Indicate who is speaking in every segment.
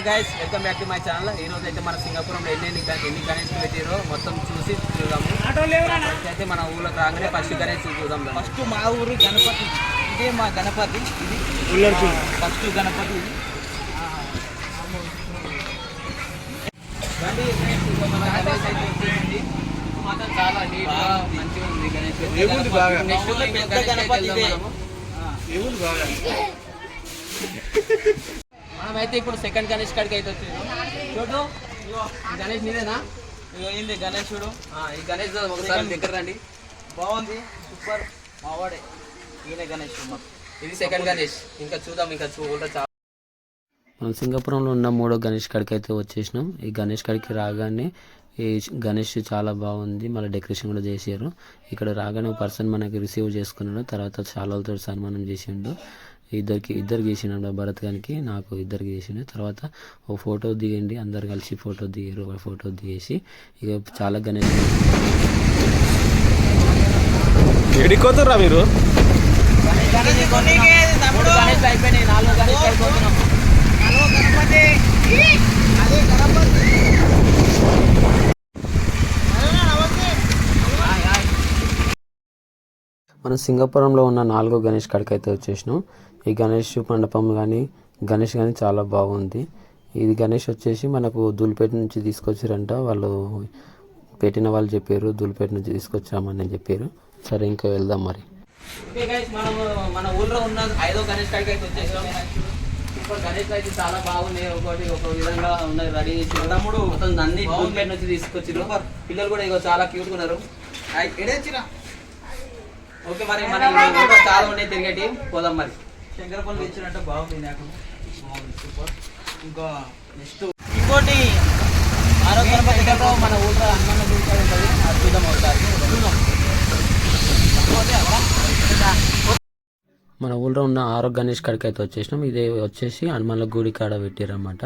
Speaker 1: Guys, welcome back to my channel. ఈ రోజు అయితే మన సింగపూర్లో ఎన్ని గణేష్ పెట్టారో మొత్తం చూసి చూద్దాము. అయితే మన ఊళ్ళో రాగానే ఫస్ట్ గణేష్ చూద్దాం.
Speaker 2: ఫస్ట్ మా ఊరు గణపతి, ఇదే మా గణపతి. ఇది ఫస్ట్ గణపతి.
Speaker 1: మాత్రం చాలా నీట్ గా మంచిగా ఉంది గణేష్.
Speaker 2: పెద్ద గణపతి
Speaker 1: మనమైతే ఇప్పుడు సెకండ్ గణేష్ కాడికి అయితే వచ్చినాం. చూడు గణేష్ నీదేనా?
Speaker 2: ఏంది గణేశుడు?
Speaker 1: ఈ గణేష్ ఒకసారి దగ్గర రండి.
Speaker 2: బాగుంది, సూపర్. మావాడే ఈయన గణేశుడు.
Speaker 1: ఇది సెకండ్ గణేష్. ఇంకా చూద్దాం, ఇంకా చాలా.
Speaker 3: మనం సింగపూర్లో ఉన్న మూడో గణేష్ కాడికి అయితే వచ్చేసినాం. ఈ గణేష్ కాడికి రాగానే ఈ గణేష్ చాలా బాగుంది, మళ్ళీ డెకరేషన్ కూడా చేసారు. ఇక్కడ రాగానే ఒక పర్సన్ మనకి రిసీవ్ చేసుకున్నాడు, తర్వాత చాలాతో సన్మానం చేసిండు. ఇద్దరు చేసిండు, భరత్ గారికి నాకు ఇద్దరికి చేసిండు. తర్వాత ఒక ఫోటో దిగండి, అందరు కలిసి ఫోటో దిగారు. ఒక ఫోటో దిగేసి ఇక చాలా గణేష్
Speaker 4: ఎడిపోతుర్రా మీరు?
Speaker 1: అయిపోయినాయి, 4 గణేష్ అయిపోతున్నాం.
Speaker 3: మనం సింగపూరంలో ఉన్న 4వ గణేష్ కాడికి అయితే వచ్చేసినాం. ఈ గణేష్ మండపం కానీ గణేష్ కానీ చాలా బాగుంది. ఇది గణేష్ వచ్చేసి మనకు దూల్పేట నుంచి తీసుకొచ్చారంట, వాళ్ళు పెట్టిన వాళ్ళు చెప్పారు. దూల్పేట నుంచి తీసుకొచ్చామని చెప్పారు. సరే ఇంకా వెళ్దాం మరి.
Speaker 1: మన ఊళ్ళో ఉన్న 5వ గణేష్ కాడికి అయితే వచ్చేసాం. ఇప్పుడు గణేష్ అయితే చాలా బాగున్నాయి, ఒకటి ఒక విధంగా ఉన్నాయి, రెడీ చేసి తమ్ముడు మొత్తం అన్ని దూల్పేట నుంచి తీసుకొచ్చారు. పిల్లలు కూడా ఇక చాలా క్యూట్గా ఉన్నారు. ఓకే, మరి మన ఊళ్ళో చాలా ఉన్నాయి తిరిగేటి, పోదాం మరి.
Speaker 2: శంకరపల్లి ఇచ్చినట్టు బాగుంది నాకు, సూపర్. ఇంకా నెక్స్ట్ ఇంకోటి
Speaker 1: ఆరోగ్య మన ఊళ్ళో అన్నం గురించి ఉంటుంది, అది చూద్దాం ఒకసారి.
Speaker 3: మన ఊళ్ళో ఉన్న 6వ గణేష్ కాడికి అయితే వచ్చేసినాం. ఇది వచ్చేసి హనుమాన్ల గుడి కాడ పెట్టారన్నమాట.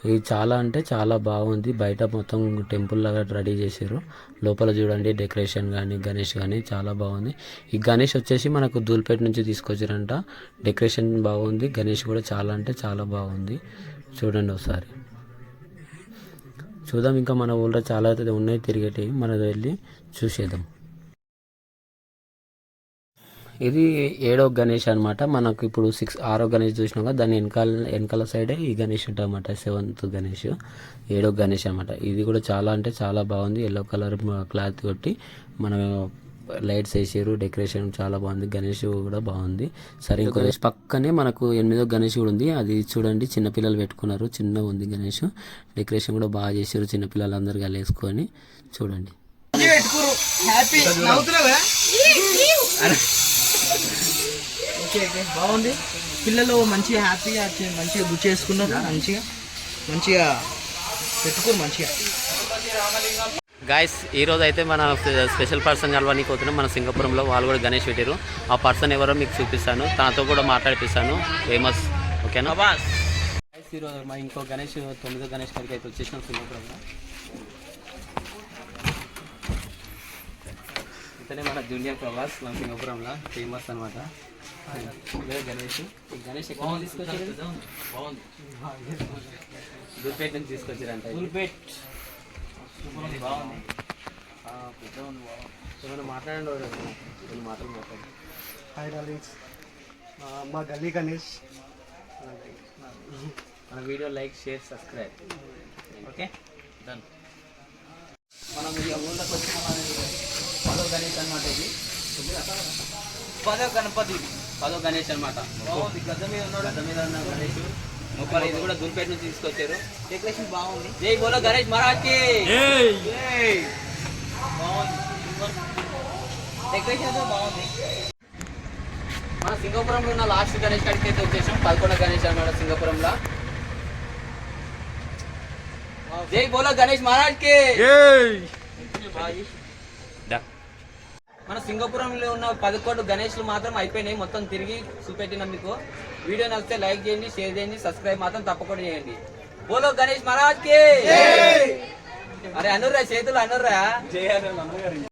Speaker 3: ఇది చాలా అంటే చాలా బాగుంది. బయట మొత్తం టెంపుల్ లాగా రెడీ చేశారు. లోపల చూడండి డెకరేషన్ కానీ గణేష్ కానీ చాలా బాగుంది. ఈ గణేష్ వచ్చేసి మనకు దూల్పేట నుంచి తీసుకొచ్చారంట. డెకరేషన్ బాగుంది, గణేష్ కూడా చాలా అంటే చాలా బాగుంది. చూడండి ఒకసారి చూద్దాం. ఇంకా మన ఊళ్ళో చాలా అయితే ఉన్నాయి తిరిగేటివి, మనం వెళ్ళి చూసేద్దాం. ఇది 7వ గణేష్ అనమాట. మనకు ఇప్పుడు 6వ గణేష్ చూసినాం కదా, దాని వెనకాల సైడే ఈ గణేష్ ఉంటామన్నమాట. 7th గణేష్, 7వ గణేష్ అనమాట. ఇది కూడా చాలా అంటే చాలా బాగుంది. ఎల్లో కలర్ క్లాత్ కొట్టి మన లైట్స్ వేసారు, డెకరేషన్ చాలా బాగుంది. గణేష్ కూడా బాగుంది. సరే ఇంకో గణేష్ పక్కనే మనకు 8వ గణేష్ కూడా ఉంది. అది చూడండి, చిన్నపిల్లలు పెట్టుకున్నారు, చిన్నగా ఉంది గణేష్. డెకరేషన్ కూడా బాగా చేసారు, చిన్నపిల్లలు అందరు కలిసుకొని చూడండి.
Speaker 2: బాగుంది, పిల్లలు మంచిగా హ్యాపీగా మంచిగా గుర్తు చేసుకున్నారు, మంచిగా పెట్టుకోరు మంచిగా.
Speaker 3: గాయస్, ఈరోజు అయితే మన స్పెషల్ పర్సన్ కలవడానికి పోతున్నాం మన సింగపూరంలో. వాళ్ళు కూడా గణేష్ పెట్టారు. ఆ పర్సన్ ఎవరో మీకు చూపిస్తాను, తనతో కూడా మాట్లాడిపిస్తాను. ఫేమస్, ఓకేనా?
Speaker 1: ఈరోజు మా ఇంకో గణేష్ 9వ గణేష్ కాడికి అయితే వచ్చేసినాం సింగపూరంలో. ఇతనే మన జూనియర్ ప్రభాస్, మన సింగపూరంలో ఫేమస్ అనమాట. గణేష్ ఎక్కడ తీసుకొచ్చారు? బాగుంది, దూల్పేట నుంచి తీసుకొచ్చారంట. బాగుంది, ఏమైనా మాట్లాడండి, కొన్ని మాటలు మాట్లాడండి.
Speaker 4: హాయ్ డార్లింగ్స్, మా గల్లీ గణేష్.
Speaker 1: మన video like, share, subscribe. Okay, done. మనం ఈ ఊళ్ళోకి వచ్చిన 10వ గణేష్ అనమాట. ఇది
Speaker 2: 10వ గణపతి,
Speaker 1: 10వ గణేష్ అనమాట.
Speaker 2: బాగుంది, గద్ద మీద
Speaker 1: ఉన్న గణేష్. ముప్పై ఇది కూడా దూల్పేట నుంచి తీసుకొచ్చారు.
Speaker 2: డెకరేషన్ బాగుంది.
Speaker 1: జై బోలో గణేష్ మహారాజ్ కి.
Speaker 2: బాగుంది, డెకరేషన్ బాగుంది.
Speaker 1: మన సింగపూరంలో ఉన్న లాస్ట్ గణేష్ కాడికి అయితే వచ్చేసాం. 11వ గణేష్ అనమాట సింగపూరంలో. జై బోలో గణేష్ మహారాజ్ కి. మన సింగపూరంలో ఉన్న 11 గణేష్లు మాత్రం అయిపోయినాయి, మొత్తం తిరిగి చూపెట్టినాం మీకు. వీడియో నచ్చితే లైక్ చేయండి, షేర్ చేయండి, సబ్స్క్రైబ్ మాత్రం తప్పకుండా చేయండి. బోలో గణేష్ మహారాజ్ కి. అరే అనుర్రా, చేతులు అనుర్రా.